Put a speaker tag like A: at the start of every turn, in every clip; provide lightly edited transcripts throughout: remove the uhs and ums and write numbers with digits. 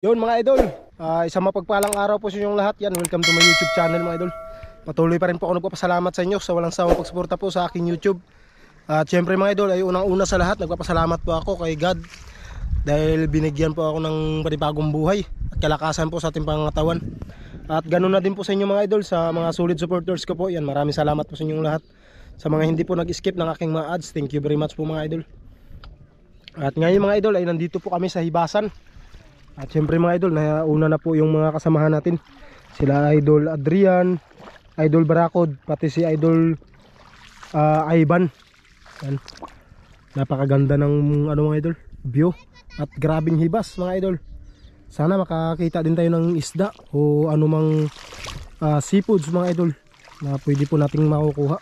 A: Yun mga idol, isang mapagpalang araw po sa inyong lahat. Yan, welcome to my YouTube channel mga idol. Patuloy pa rin po ako nagpapasalamat sa inyo sa walang sawang pagsuporta po sa aking YouTube. At syempre mga idol, ay unang-una sa lahat, nagpapasalamat po ako kay God dahil binigyan po ako ng panibagong buhay at kalakasan po sa ating pangangatawan. At ganoon na din po sa inyo mga idol, sa mga solid supporters ko po. Yan, maraming salamat po sa inyong lahat. Sa mga hindi po nag-skip ng aking mga ads, thank you very much po mga idol. At ngayon mga idol ay nandito po kami sa Hibasan. At syempre mga idol, nauna na po yung mga kasamahan natin. Sila Idol Adrian, Idol Barakod, pati si Idol Ivan. Yan. Napakaganda ng ano mga idol, view. At grabing hibas mga idol. Sana makakita din tayo ng isda o anumang seafoods mga idol na pwede po nating makukuha.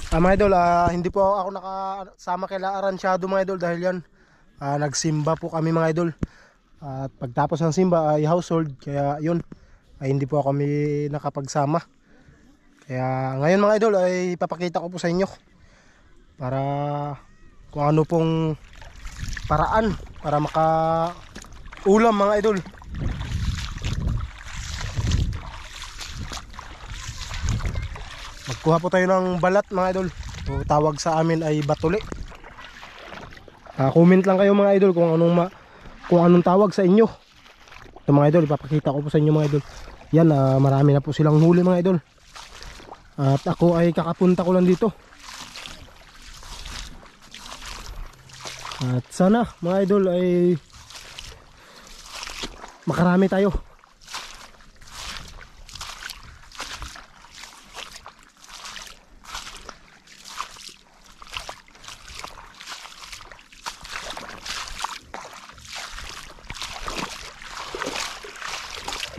A: Mga idol, hindi po ako nakasama kay Aransyado mga idol dahil yan nagsimba po kami mga idol. At pagtapos ng simba ay household, kaya yun ay hindi po kami nakapagsama. Kaya ngayon mga idol ay papakita ko po sa inyo para kung ano pong paraan para makaulam mga idol. Magkuha po tayo ng balat mga idol. O tawag sa amin ay batuli. Comment lang kayo mga idol kung anong tawag sa inyo. Ito mga idol, ipapakita ko po sa inyo mga idol. Yan, marami na po silang huli mga idol. At ako ay kakapunta ko lang dito. At sana mga idol ay makarami tayo.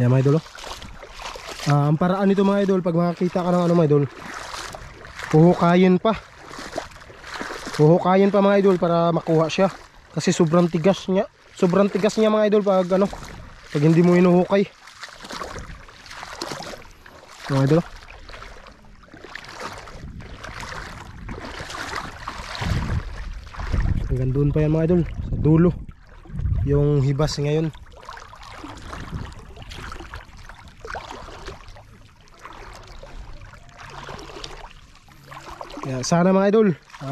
A: Yan mga idol, ang paraan nito mga idol, pag makakita ka ng ano mga idol, huhukayin pa mga idol para makuha siya. Kasi sobrang tigas niya mga idol pag hindi mo hinuhukay mga idol. Hanggang doon pa yan mga idol, sa dulo yung hibas ngayon. Sana mga idol,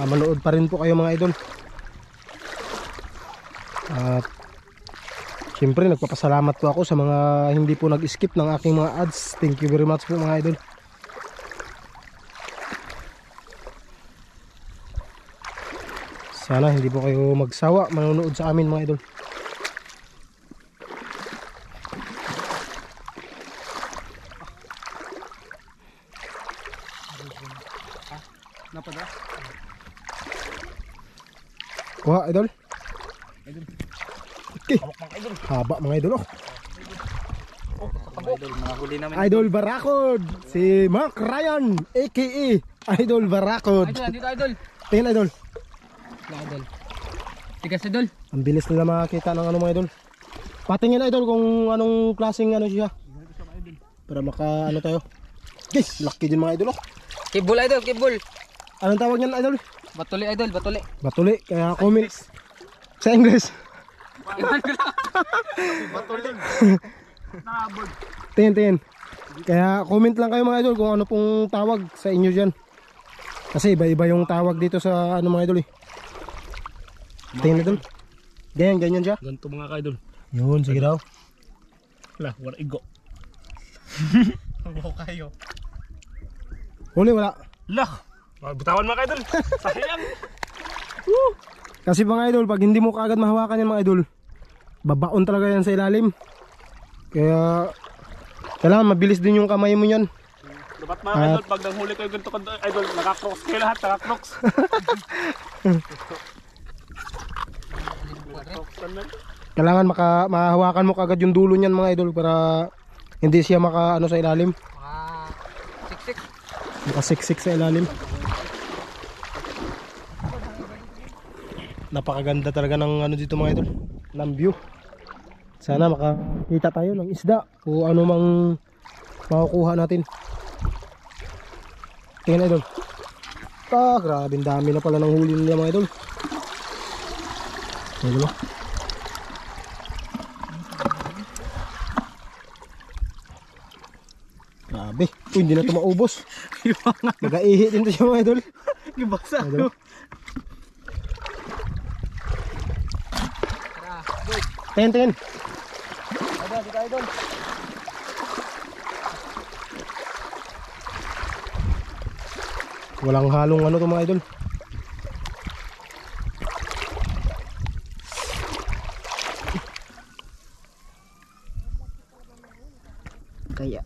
A: manood pa rin po kayo mga idol. At siyempre nagpapasalamat po ako sa mga hindi po nag-skip ng aking mga ads. Thank you very much po mga idol. Sana hindi po kayo magsawa manonood sa amin mga idol. Napada? Kuha idol. Okay. Haba mga idol.
B: Idol, mga huli namin.
A: Idol Barakod, si Mark Ryan aka Idol Barakod.
B: Idol, dito idol.
A: Tingnan idol.
B: Idol. Tigas idol.
A: Ang bilis nila makakita ng mga idol. Patingin idol kung anong klaseng siya. Para maka tayo. Guys, laki din mga idol.
B: Kibul idol, kibul.
A: Anong tawag niyan idol?
B: Batuli idol, batuli.
A: Batuli, kaya comment sa English.
B: Batuli. Nabog.
A: Tingin. Kaya comment lang kayo mga idol kung ano pong tawag sa inyo diyan. Kasi iba-iba yung tawag dito sa mga idol eh. Tingin idol. Ganyan siya.
C: Ganito mga ka-idol.
A: Yun, sige daw.
C: Wala, wala igo. Ang kayo.
A: Huli wala.
C: Lah, butawan mga ka-idol. Sayang.
A: Kasi mga idol, pag hindi mo kaagad mahawakan yan mga idol, babaon talaga yan sa ilalim. Kaya kailangan mabilis din yung kamay mo yan.
C: Dapat mga idol, pag nanghuli kayo ganito idol, nakakroks kayo lahat, nakakroks.
A: Kailangan mahawakan mo kaagad yung dulo niyan mga idol para hindi siya sa ilalim.
B: Siksik.
A: Makasiksik sa ilalim. Napakaganda talaga ng dito mga idol, ng view. Sana makakita tayo ng isda o ano mang makukuha natin. Tingnan idol. Grabe dami na pala ng huli nila mga idol. Idol oh. Grabe. Uy, hindi na ito maubos. Nag-aihi din ito siya mga idol.
C: Gibasa.
A: Idol.
B: Tara, boy.
A: Tingin.
B: Idol, dito idol.
A: Walang halong ano to mga idol.
B: Kaya,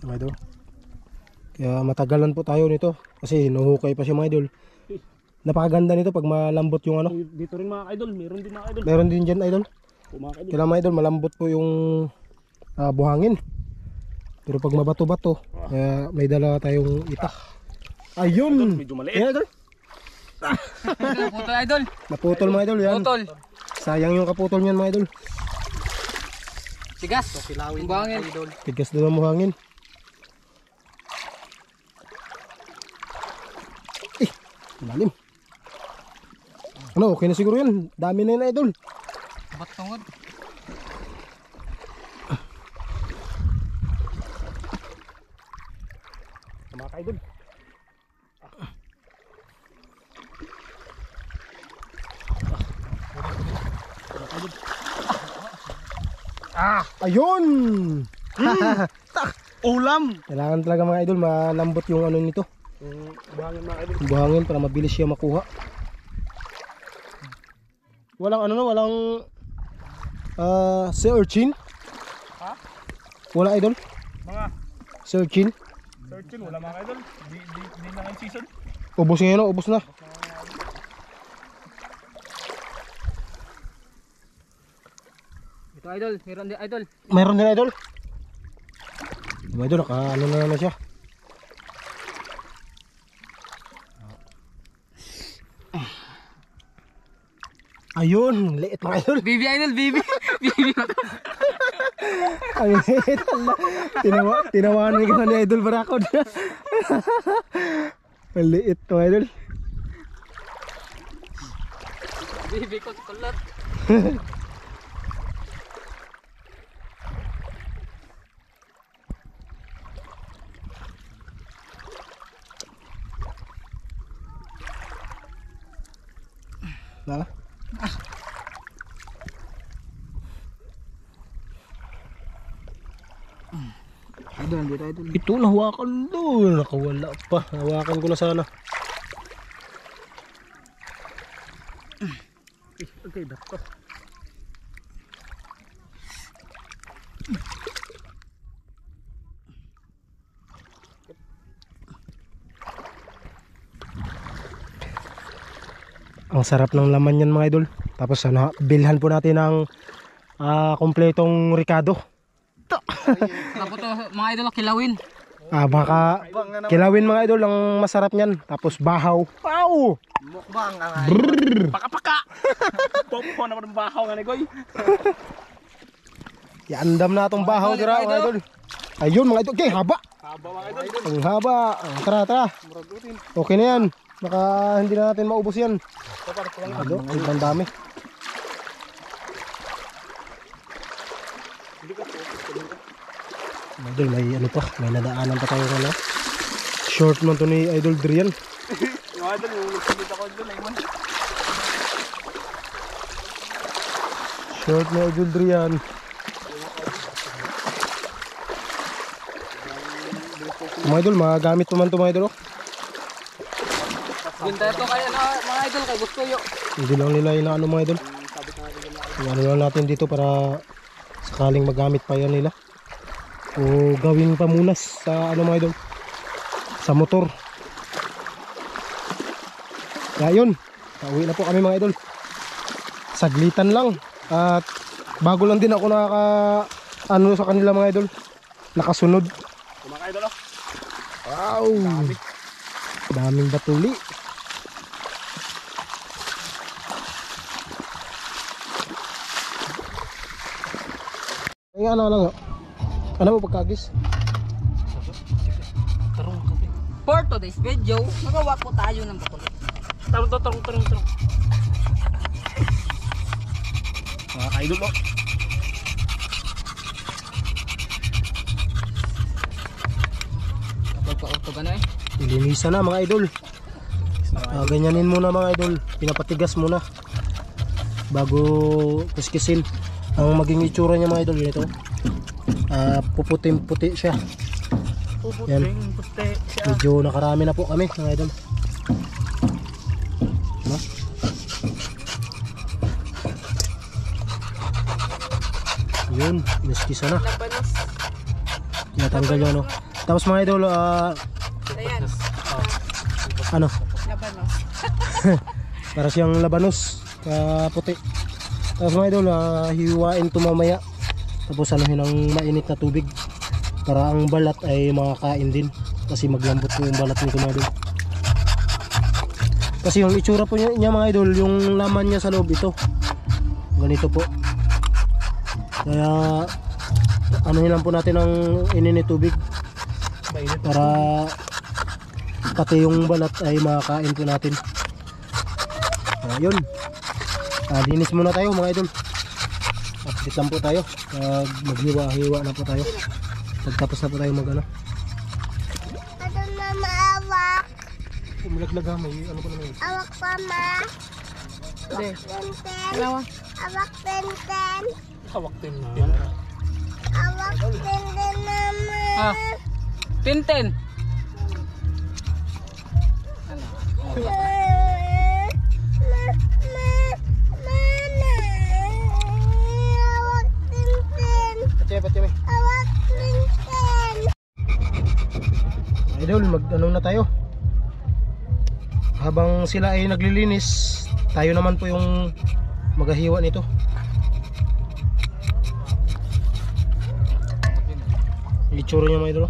A: Mga idol. Kaya matagalan po tayo nito. Kasi hinuhukay pa siya mga idol. Napakaganda nito pag malambot yung ano.
C: Dito rin mga idol, meron din mga idol.
A: Meron din dyan idol.
C: Mga idol.
A: Kailangan mga idol malambot po yung buhangin. Pero pag mabato-bato, may dala tayong itak. Ayun!
C: Medyo maliit.
A: Yan idol.
B: Putol idol.
A: Naputol mga idol yan.
B: Putol.
A: Sayang yung kaputol niyan mga idol.
B: Sigas. Ang buhangin.
A: Tigas doon ang buhangin. Lalim. Ano, okay na siguro yan. Dami na yun idol.
B: Ba't tungod?
C: Mga idol.
A: Ayun!
C: Ulam!
A: Kailangan talaga mga idol malambot yung ano nito.
C: Yung buhangin mga idol.
A: Yung buhangin para mabilis siya makuha. Walang ano no, walang sea urchin.
C: Ha?
A: Wala idol.
C: Mga
A: Sea urchin.
C: searchin, wala mga idol. Di na ngayon season.
A: Ubos ngayon, no? Ubos na.
B: Ito idol, meron din idol.
A: Mayroon din idol. Yung idol, naka ano na siya. Ayun, liit mga idol.
B: Bibi idol, bibi. Bibi.
A: Ang liit. Tinawanan ka ni idol Barakod. Ang liit mga idol.
B: Bibi ko kulot.
A: Na?
B: Idol, dito idol.
A: Ito nahawakan doon. Nakawala pa. Hawakan ko na sana.
C: Okay, dako.
A: Ang sarap ng laman yan mga idol. Tapos ano, bilhan po natin ng kompletong ricado.
B: Tapos to, mga idol, kilawin.
A: Baka kilawin mga idol ang masarap niyan. Tapos bahaw. Wow!
B: Mukbang ang
C: Paka-paka! Popo naman ng bahaw nga ni Goy.
A: Iandam na itong bahaw dira mga idol. Ayun mga idol. Okay, haba.
C: Haba mga idol.
A: Ang haba. Tara. Okay na yan. Baka hindi na natin maubos yan. Ano? Ang dami. Idol, may ano pa. May nadaanan pa tayo ano. Short man to ni Idol Drian.
C: Mga idol, yung nagsalit ako doon ay man.
A: Short ni Idol Drian. Mga idol, magamit pa man to mga idol.
B: Ginta ito kaya na mga idol kay gusto yo.
A: Hindi lang nila inaano mga idol. Ano lang natin dito para sakaling magamit pa yan nila. O gawing pamunas sa ano mga idol. Sa motor. Kaya yun. Pauwi na po kami mga idol. Saglitan lang. At bago lang din ako nakaka ano sa kanila mga idol. Nakasunod.
C: Mga idol oh.
A: Wow. Daming batuli. Ay ano lang. Ano mo pagkagis?
B: For today's video, magawa po tayo ng bakulot.
C: Tarong. Mga ka-idol oh.
B: Kapag pa-auto ka na eh.
A: Ilinisan na mga idol. Ganyanin muna mga idol. Pinapatigas muna bago kiskisin. Ang maging itsura niya mga idol ito. Puputing-puti siya. Yan.
C: Puti siya.
A: Medyo nakarami na po kami mga idol. Diba? Yun, miskisa na.
D: Labanos.
A: Tinatanggal yun, no? Tapos mga idol,
D: Ayan.
A: ano?
D: Labanos.
A: Para siyang labanos, puti. Tapos mga idol, hiwain ito mamaya. Tapos anuhin ng mainit na tubig para ang balat ay makakain din. Kasi maglambot po yung balat nito mga idol. Kasi yung itsura po niya mga idol, yung laman niya sa loob ito. Ganito po. Kaya anuhin lang po natin ng ininit tubig para pati yung balat ay makakain po natin. Ayun. Linis muna tayo mga idol. Update lang po tayo. Maghiwa-hiwa na po tayo. Pagtapos na po tayo mag ano.
E: Ano na maawak?
A: Malaglag may ano pa naman.
E: Awak pa ma?
D: Hindi.
E: Tenten?
D: Dalawa.
E: Awak tenten?
C: Hawak din na.
E: Awak tenten naman?
B: Tintin.
E: Awak tenten?
A: Patya may.
E: Awak tenten?
A: Idol, mag ano na tayo. Habang sila ay naglilinis, tayo naman po yung maghahiwa nito. Itsura niya mga idol.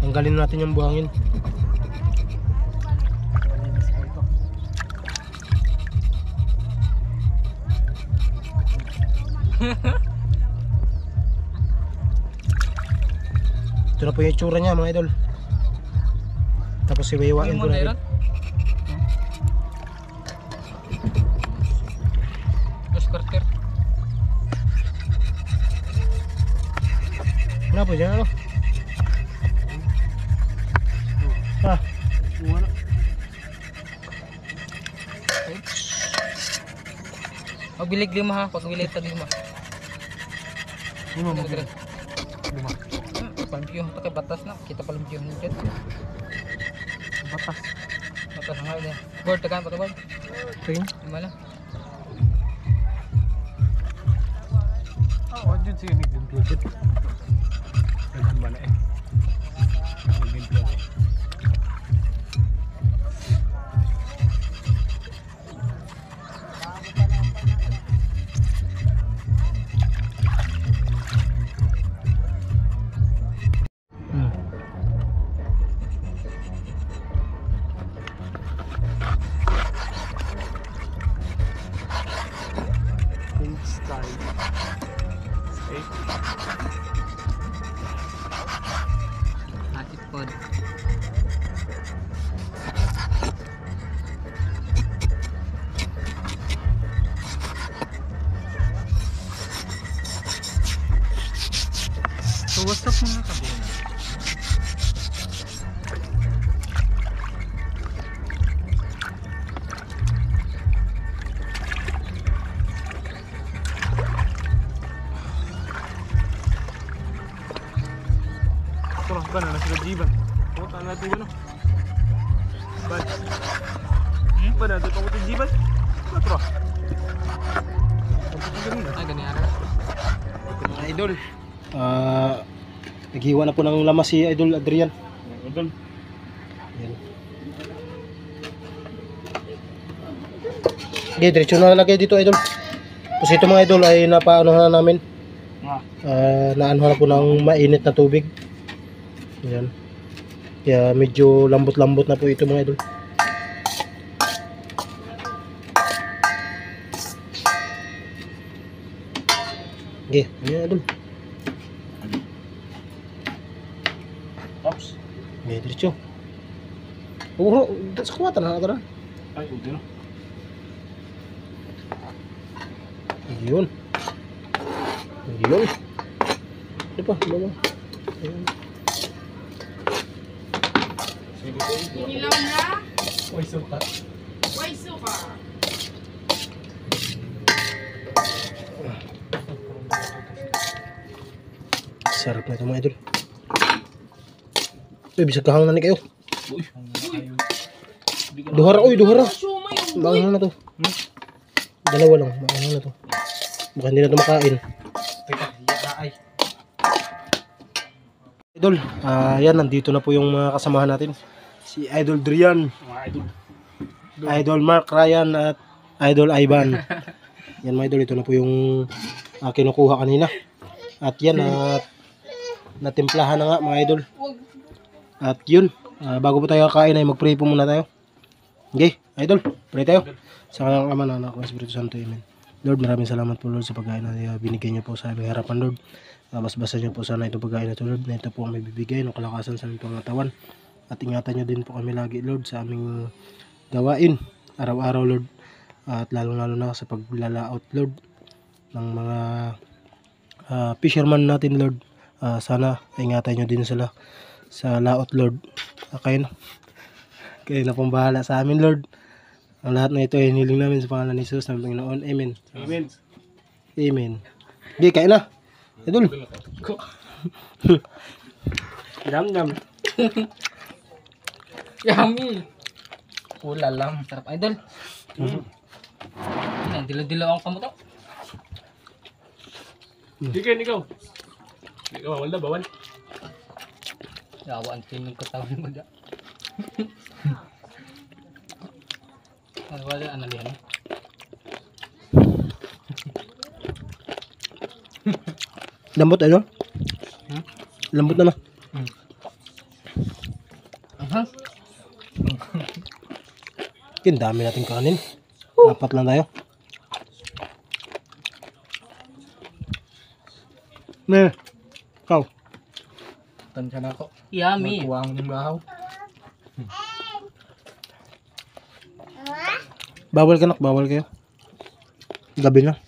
A: Tanggalin natin yung buhangin. Ito na po yung itsura niya mga idol. Tapos iwiwain ko na.
B: Dos quarter.
A: Ano po dyan ano?
B: Magbilig lima ha. Pagbilig tag lima.
C: Lima mo.
B: Lima. Palimpiyo. Ito kay batas na. Kita palimpiyo na dyan.
C: Batas.
B: Batas nga yan. Board, tagaan pa ito board.
A: Tingin.
B: Lima lang.
C: What did you need included? Naghan ba na eh? Nag-imply na eh.
B: Hatip pod. So what's up mga kabuna?
C: Terus ba na sila jiban? Puta na natin ano? Ba? Ba na natin pumunta jiban? Terus.
B: Ay ganyan ara.
A: Idol. Naghiwa na po ng lamas si Idol Adrian.
C: Idol.
A: Yan. Okay, diretso na lagay dito Idol. Tapos ito mga Idol ay napaano na namin. Naano na po ng mainit na tubig. Yan. Kaya medyo lambot-lambot na po ito mga Idol. Okay, ayan Idol.
C: Ops.
A: Okay, diretso. Sa kuwatan na ito na.
C: Ay, uti no.
A: Yun. Yun. Ano pa? Ano? Ayun.
D: Inilaw na.
C: Uy, suka.
D: Way suka.
A: Sarap na ito mga idol. Uy, bisag kahang na ni kayo.
C: Uy.
A: Duhara, uy, duhara.
D: Sumay yung
A: Maanghang na to. Dalawa lang, maanghang na to. Baka hindi na ito makain.
C: Teka, hiya ay.
A: Idol, yan, nandito na po yung mga kasamahan natin. Si Idol Drian,
C: Mga idol.
A: Idol Mark Ryan at Idol Ivan. Yan mga idol, ito na po yung kinukuha kanina. At yan, natimplahan na nga mga idol. At yun, bago po tayo kakain ay mag-pray po muna tayo. Okay, idol, pray tayo. Sa kanyang Ama na Anak ng Espiritu Santo, Amen. Lord, maraming salamat po Lord sa pagkain na binigay niyo po sa aming harapan Lord. Basbasan niyo po sana ito pagkain na ito Lord, na ito po ang may bibigay ng kalakasan sa aming pangatawan. At ingatan niyo din po kami lagi Lord sa aming gawain araw-araw Lord. At lalong-lalo na sa paglalaot Lord ng mga fisherman natin Lord. Sana ingatan niyo din sila sa laot Lord. Okay na. Kayo na pong bahala sa amin Lord. Ang lahat na ito ay hiniling namin sa pangalan ni Jesus ng Panginoon. Amen.
C: Amen.
A: Amen. Di, kain na. Idol. Jam.
B: Yummy. Ulalam. Sarap idol. Yan, dilo-dilo ang kamuto.
C: Chicken, ikaw. Ikaw, wala, bawal.
B: Yawa ang tinig ko tawin mo da. Wala ano yan.
A: Lambot ano? Lambot na na.
B: Aha.
A: Kin dami nating kanin. Apat lang tayo. Ne. Kau.
C: Tansya na ako.
B: Yummy.
C: Magkuwang ng bahaw.
A: Bawal ka nak, bawal kayo. Gabi na.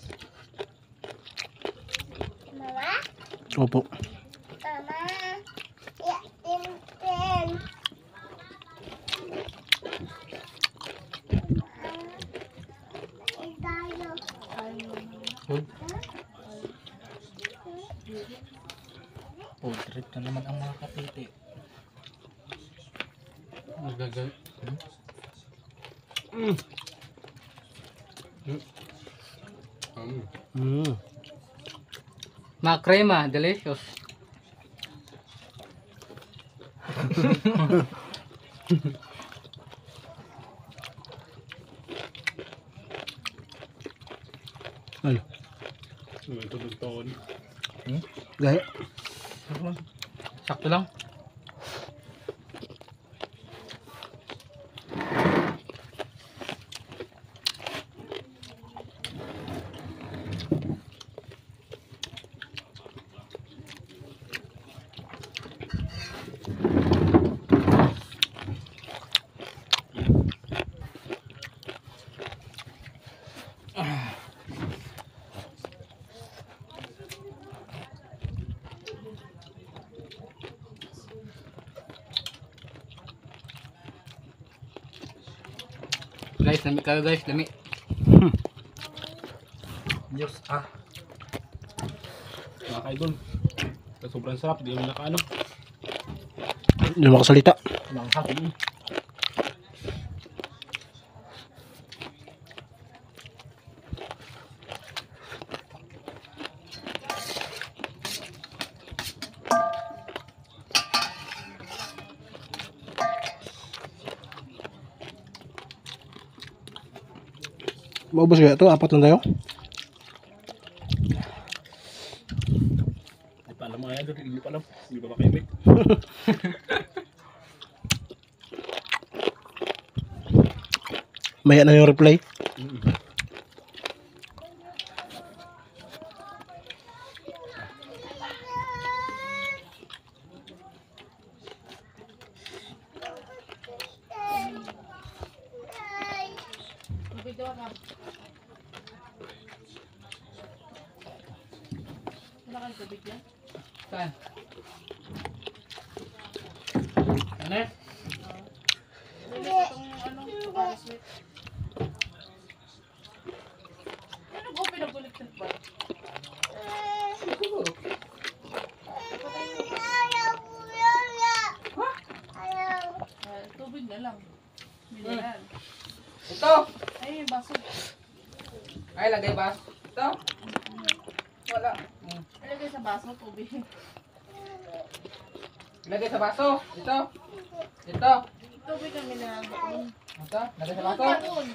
E: Mama,
A: Opo.
E: Mama, ya, Tintin. Tayo.
B: Food trip na naman ang mga kapiti. Magagal. Makrema, delicious.
A: Ano?
C: Ito doon.
A: Gaya.
B: Sakto lang. Guys, lami kayo guys, lami.
C: Diyos, mga kaidol. Sobrang sarap, di mo nakaano.
A: Hindi mo makasalita.
C: Manghap.
A: Maubos kaya ito? Apat lang tayo?
C: Hindi pa alam mga idol, hindi pa alam. Hindi pa makaimik.
A: Maya na yung reply.
D: Video na. Wala kang tubig yan?
B: Saan? Ano eh?
D: Hindi. Itong ano, sweet. Ano ba pinabuliktad ba?
B: Siguro.
E: Ayaw po yan. Ayaw.
D: Tubig na lang. Mineral.
B: Ito!
D: Ay, yung baso.
B: Ay, lagay ba? Ito? Wala.
D: Ilagay sa baso, tubig.
B: Lagay sa baso. Ito. Ito.
D: Tubig na mineral doon.
B: Ito. Lagay sa
D: Doon
B: baso.
D: ka doon.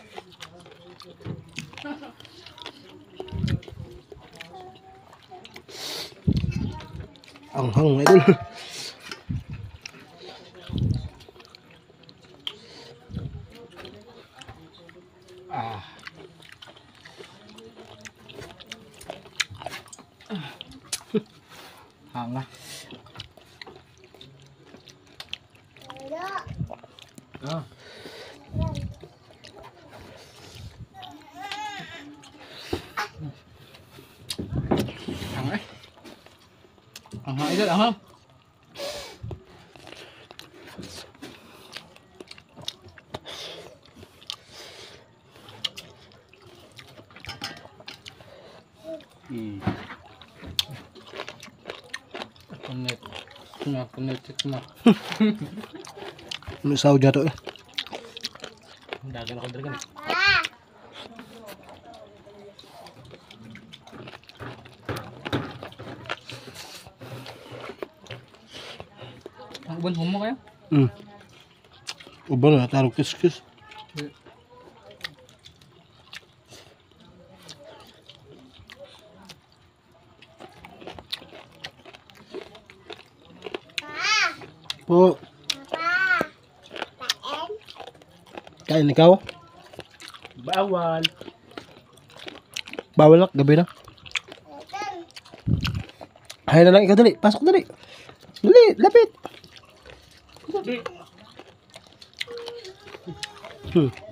A: Ang hang mga idol.
B: Ah. Hanga.
E: Ayaw.
B: Ah. Hanga eh. Hanga idol, hanga. Punit. Punit na.
A: Ano sa audio to eh.
B: Dagan ako dragon.
E: Ah.
B: Ang uban mo kayo?
A: Uban na, tarong kiskis. Po,
E: Papa. Kain.
A: kain ikaw?
C: Bawal.
A: Bawal na, gabi na.
E: Ito.
A: Hay na lang ikaw, dali. Pasok dali. Dali, lapit.
C: Sabi.
A: Hmm.